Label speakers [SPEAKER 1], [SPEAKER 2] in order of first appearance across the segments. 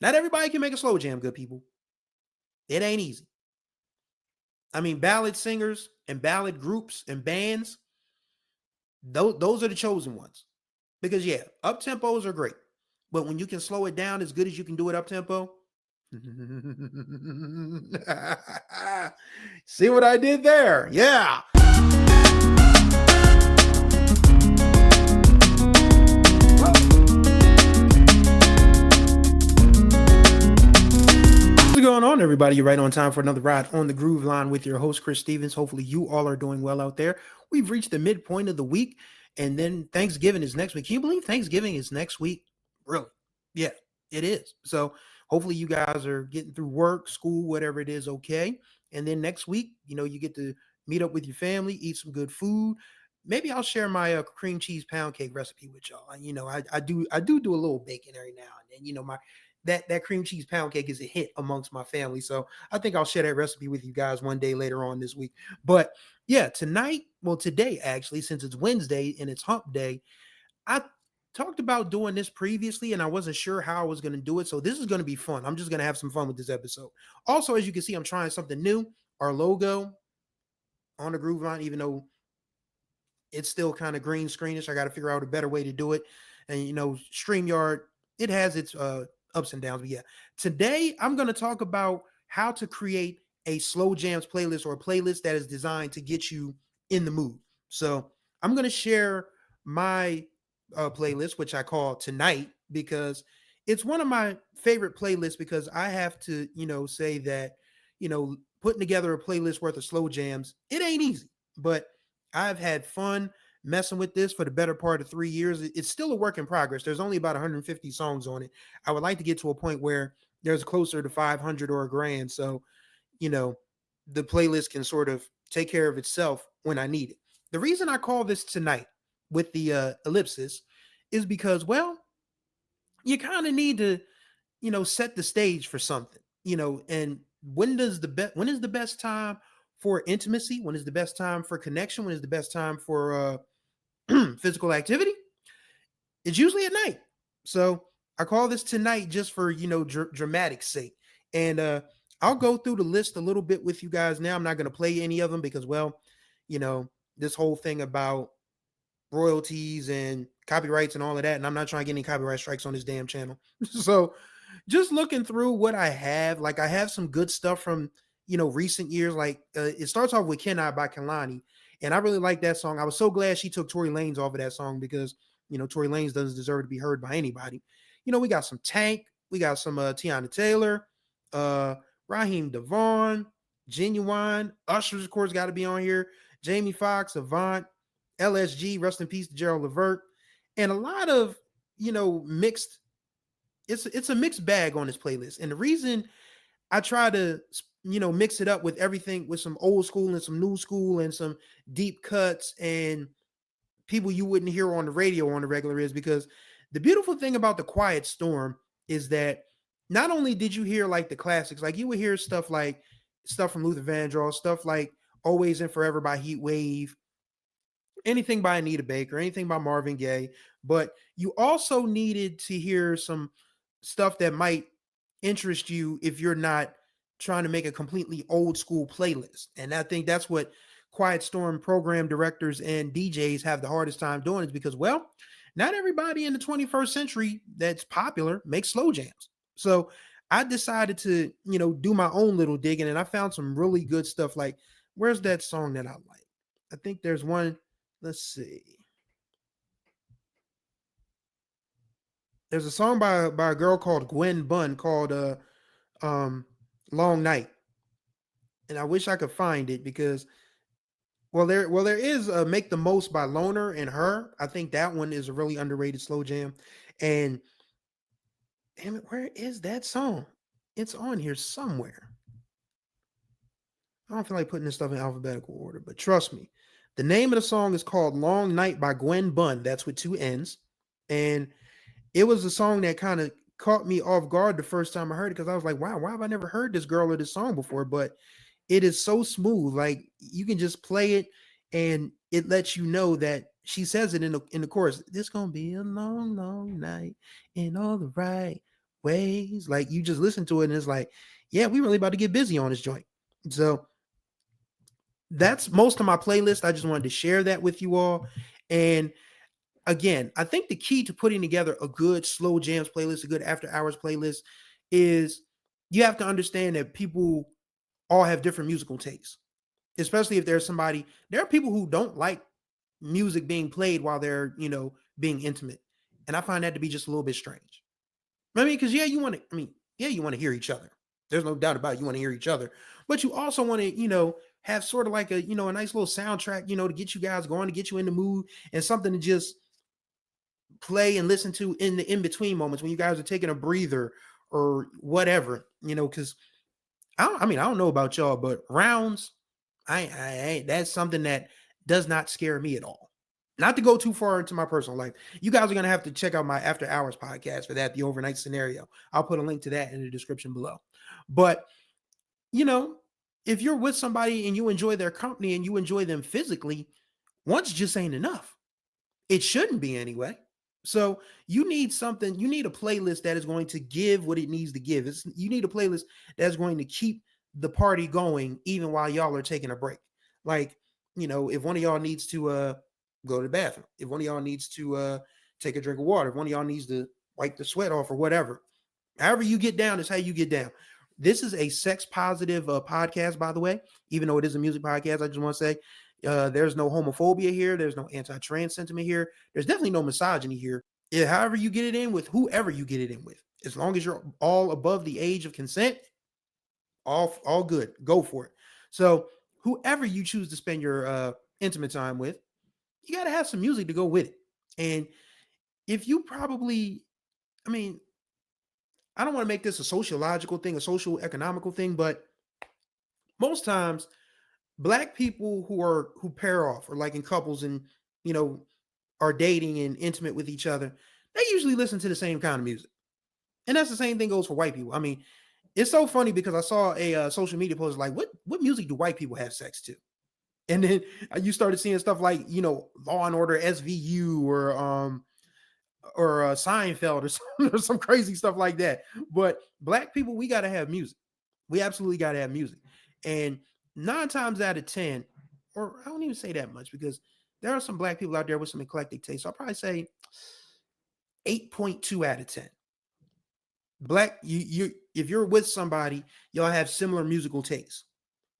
[SPEAKER 1] Not everybody can make a slow jam, good people. It ain't easy. I mean, ballad singers and ballad groups and bands, those are the chosen ones. Because yeah, up tempos are great, but when you can slow it down as good as you can do it up tempo, see what I did there? Yeah. What's going on, everybody? You're right on time for another ride on the Groove Line with your host, Chris Stevens. Hopefully, you all are doing well out there. We've reached the midpoint of the week, and then Thanksgiving is next week. Can you believe Thanksgiving is next week? Really? Yeah, it is. So, hopefully, you guys are getting through work, school, whatever it is, okay. And then next week, you get to meet up with your family, eat some good food. Maybe I'll share my cream cheese pound cake recipe with y'all. I do a little baking every now and then. My that cream cheese pound cake is a hit amongst my family. So I think I'll share that recipe with you guys one day later on this week. But yeah, today actually, since it's Wednesday and it's hump day, I talked about doing this previously and I wasn't sure how I was going to do it. So this is going to be fun. I'm just going to have some fun with this episode. Also, as you can see, I'm trying something new. Our logo on the Groove Line, even though it's still kind of green screenish. I got to figure out a better way to do it. And StreamYard, it has its ups and downs. But yeah, today I'm going to talk about how to create a slow jams playlist or a playlist that is designed to get you in the mood. So I'm going to share my playlist, which I call Tonight, because it's one of my favorite playlists because I have to, say that, putting together a playlist worth of slow jams, it ain't easy. But I've had fun messing with this for the better part of 3 years. It's still a work in progress. There's only about 150 songs on it. I would like to get to a point where there's closer to 500 or a grand. So, you know, the playlist can sort of take care of itself when I need it. The reason I call this Tonight with the ellipsis is because, well, you kind of need to, set the stage for something, and when is the best time for intimacy? When is the best time for connection? When is the best time for physical activity? It's usually at night. So I call this Tonight just for, dramatic sake. And I'll go through the list a little bit with you guys now. I'm not going to play any of them because, well, you know, this whole thing about royalties and copyrights and all of that. And I'm not trying to get any copyright strikes on this damn channel. So just looking through what I have, like I have some good stuff from, recent years. Like it starts off with Can I by Kalani. And I really like that song. I was so glad she took Tory Lanez off of that song because, Tory Lanez doesn't deserve to be heard by anybody. We got some Tank. We got some Tiana Taylor, uh, Raheem Devon, Genuine. Usher's, of course, got to be on here. Jamie Foxx, Avant, LSG, rest in peace to Gerald Levert, and a lot of mixed. It's a mixed bag on this playlist, and the reason I try to mix it up with everything with some old school and some new school and some deep cuts and people you wouldn't hear on the radio on the regular is because the beautiful thing about the Quiet Storm is that not only did you hear like the classics, like you would hear stuff from Luther Vandross, stuff like Always and Forever by Heat Wave, anything by Anita Baker, anything by Marvin Gaye, but you also needed to hear some stuff that might interest you if you're not trying to make a completely old school playlist. And I think that's what Quiet Storm program directors and DJs have the hardest time doing is because, well, not everybody in the 21st century that's popular makes slow jams. So I decided to, do my own little digging and I found some really good stuff. Like, where's that song that I like? I think there's one. Let's see. There's a song by a girl called Gwen Bunn called um Long Night. And I wish I could find it because there is Make the Most by Loner and Her. I think that one is a really underrated slow jam. And damn it, where is that song? It's on here somewhere. I don't feel like putting this stuff in alphabetical order, but trust me. The name of the song is called Long Night by Gwen Bunn. That's with two N's. And it was a song that kind of caught me off guard the first time I heard it because I was like, wow, why have I never heard this girl or this song before? But it is so smooth. Like you can just play it and it lets you know that she says it in the chorus. This gonna be a long, long night in all the right ways. Like you just listen to it and it's like, yeah, we really about to get busy on this joint. So that's most of my playlist. I just wanted to share that with you all. And again, I think the key to putting together a good slow jams playlist, a good after hours playlist, is you have to understand that people all have different musical tastes. Especially if there's somebody, there are people who don't like music being played while they're, being intimate. And I find that to be just a little bit strange. I mean, because you want to hear each other. There's no doubt about it. You want to hear each other, but you also want to, have sort of like a nice little soundtrack, to get you guys going, to get you in the mood, and something to just play and listen to in the in between moments when you guys are taking a breather or whatever, because I don't know about y'all, but rounds, that's something that does not scare me at all. Not to go too far into my personal life. You guys are going to have to check out my After Hours podcast for that, the overnight scenario. I'll put a link to that in the description below. But, you know, if you're with somebody and you enjoy their company and you enjoy them physically, once just ain't enough. It shouldn't be anyway. So you need a playlist that is going to give what it needs to give. You need a playlist that's going to keep the party going even while y'all are taking a break. Like, if one of y'all needs to go to the bathroom, if one of y'all needs to take a drink of water, if one of y'all needs to wipe the sweat off or whatever. However you get down is how you get down. This is a sex positive podcast, by the way, even though it is a music podcast. I just want to say there's no homophobia here. There's no anti-trans sentiment here. There's definitely no misogyny here. Yeah, however you get it in with whoever you get it in with, as long as you're all above the age of consent, all good. Go for it. So whoever you choose to spend your intimate time with, you got to have some music to go with it. And if you probably, I mean, I don't want to make this a sociological thing, a social economical thing, but most times black people who pair off or like in couples and you know are dating and intimate with each other, they usually listen to the same kind of music. And that's the same thing goes for white people. I mean, it's so funny because I saw a social media post like, what music do white people have sex to? And then you started seeing stuff like Law and Order SVU or Seinfeld or some crazy stuff like that. But black people, we got to have music. We absolutely got to have music. And 9 times out of 10, or I don't even say that much because there are some black people out there with some eclectic taste. So I'll probably say 8.2 out of 10. Black, you if you're with somebody, y'all have similar musical tastes.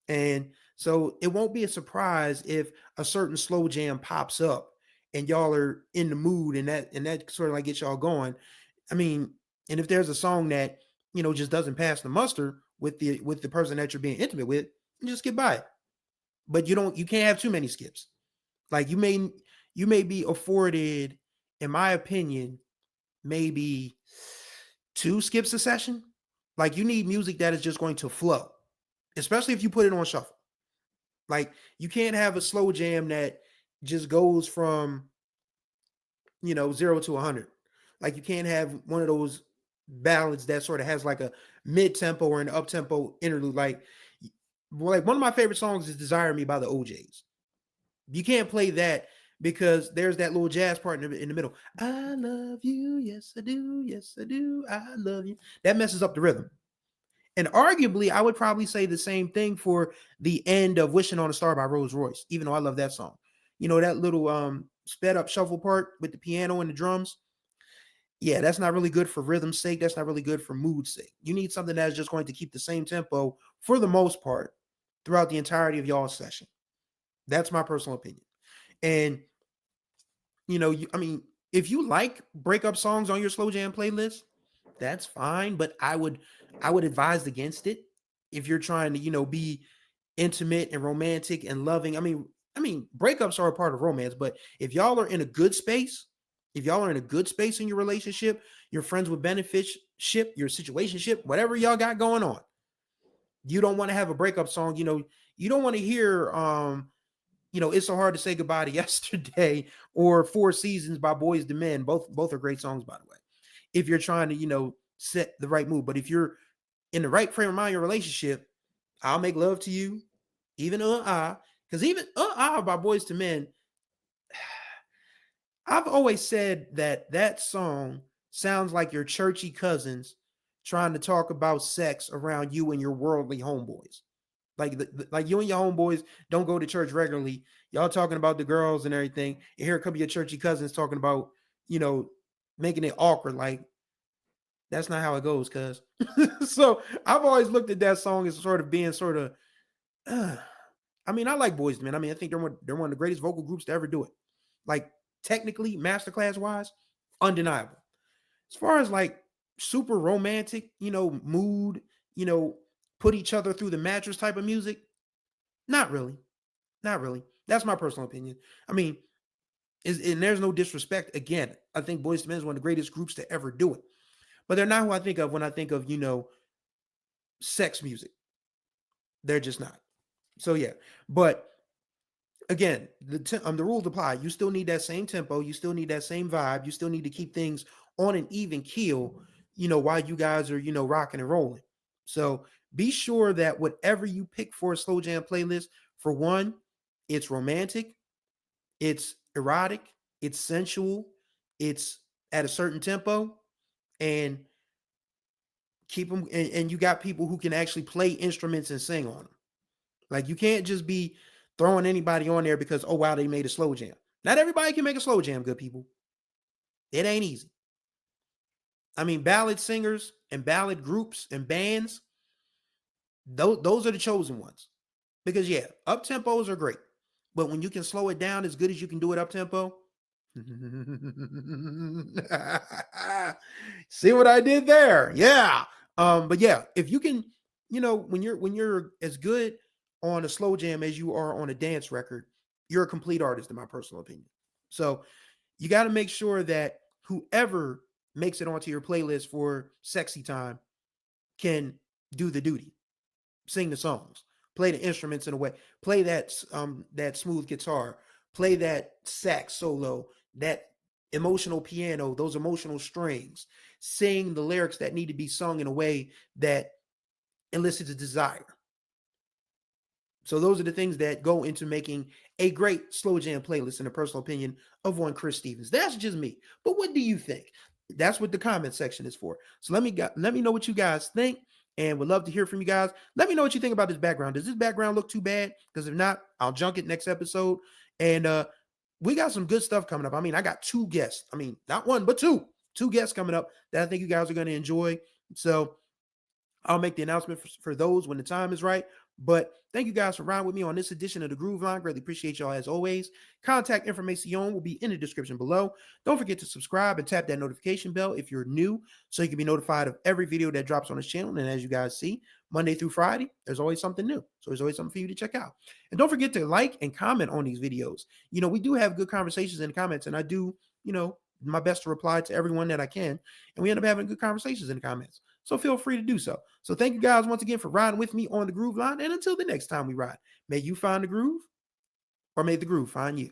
[SPEAKER 1] And so it won't be a surprise if a certain slow jam pops up and y'all are in the mood and that sort of like gets y'all going. I mean, and if there's a song that, just doesn't pass the muster with the person that you're being intimate with, just get by it. But you can't have too many skips. Like you may be afforded, in my opinion, maybe 2 skips a session. Like you need music that is just going to flow, especially if you put it on shuffle. Like you can't have a slow jam that just goes from 0 to 100. Like you can't have one of those ballads that sort of has like a mid tempo or an up tempo interlude. Like one of my favorite songs is "Desire Me" by the OJ's. You can't play that because there's that little jazz part in the middle. I love you, yes I do, yes I do, I love you. That messes up the rhythm. And arguably, I would probably say the same thing for the end of "Wishing on a Star" by Rolls Royce, even though I love that song. That little sped up shuffle part with the piano and the drums. Yeah, that's not really good for rhythm's sake. That's not really good for mood's sake. You need something that's just going to keep the same tempo for the most part throughout the entirety of y'all's session. That's my personal opinion. And I mean, if you like breakup songs on your slow jam playlist, that's fine. But I would advise against it if you're trying to, be intimate and romantic and loving. I mean, breakups are a part of romance, but if y'all are in a good space, if y'all are in a good space in your relationship, your friends with benefits ship, your situationship, whatever y'all got going on, you don't want to have a breakup song. You don't want to hear "It's So Hard to Say Goodbye to Yesterday" or "Four Seasons" by Boys to Men. Both are great songs, by the way. If you're trying to, set the right mood. But if you're in the right frame of mind in your relationship, "I'll Make Love to You," even because even by Boys to Men, I've always said that song sounds like your churchy cousins trying to talk about sex around you and your worldly homeboys. Like you and your homeboys don't go to church regularly. Y'all talking about the girls and everything. And here come your churchy cousins talking about, you know, making it awkward. Like, that's not how it goes, cuz. So I've always looked at that song as sort of being sort of, uh, I mean, I like Boys Men. I mean, I think they're one of the greatest vocal groups to ever do it. Like, technically, masterclass wise, undeniable. As far as like super romantic, mood, you know, put each other through the mattress type of music, not really. Not really. That's my personal opinion. I mean, and there's no disrespect. Again, I think Boyz II Men is one of the greatest groups to ever do it. But they're not who I think of when I think of, sex music. They're just not. So yeah. But again, the rules apply. You still need that same tempo. You still need that same vibe. You still need to keep things on an even keel, while you guys are, rocking and rolling. So be sure that whatever you pick for a slow jam playlist, for one, it's romantic, it's erotic, it's sensual, it's at a certain tempo, and keep them. And you got people who can actually play instruments and sing on them. Like, you can't just be throwing anybody on there because, oh wow, they made a slow jam. Not everybody can make a slow jam, good people. It ain't easy. I mean, ballad singers and ballad groups and bands, those are the chosen ones. Because yeah, up tempos are great, but when you can slow it down as good as you can do it up tempo, see what I did there? Yeah. But yeah, if you can, when you're as good on a slow jam as you are on a dance record, you're a complete artist, in my personal opinion. So you got to make sure that whoever makes it onto your playlist for sexy time can do the duty, sing the songs, play the instruments in a way, play that smooth guitar, play that sax solo, that emotional piano, those emotional strings, sing the lyrics that need to be sung in a way that elicits a desire. So those are the things that go into making a great slow jam playlist, in the personal opinion of one Chris Stevens. That's just me. But what do you think? That's what the comment section is for. So let me know what you guys think, and would love to hear from you guys. Let me know what you think about this background. Does this background look too bad? Because if not, I'll junk it next episode. And we got some good stuff coming up. I mean, I got two guests. I mean, not one, but two guests coming up that I think you guys are going to enjoy. So I'll make the announcement for those when the time is right. But thank you guys for riding with me on this edition of the Groove Line. Greatly appreciate y'all as always. Contact information will be in the description below. Don't forget to subscribe and tap that notification bell if you're new, so you can be notified of every video that drops on this channel. And as you guys see, Monday through Friday, there's always something new. So there's always something for you to check out. And don't forget to like and comment on these videos. We do have good conversations in the comments, and I do, my best to reply to everyone that I can. And we end up having good conversations in the comments. So feel free to do so. So thank you guys once again for riding with me on the Groove Line. And until the next time we ride, may you find the groove, or may the groove find you.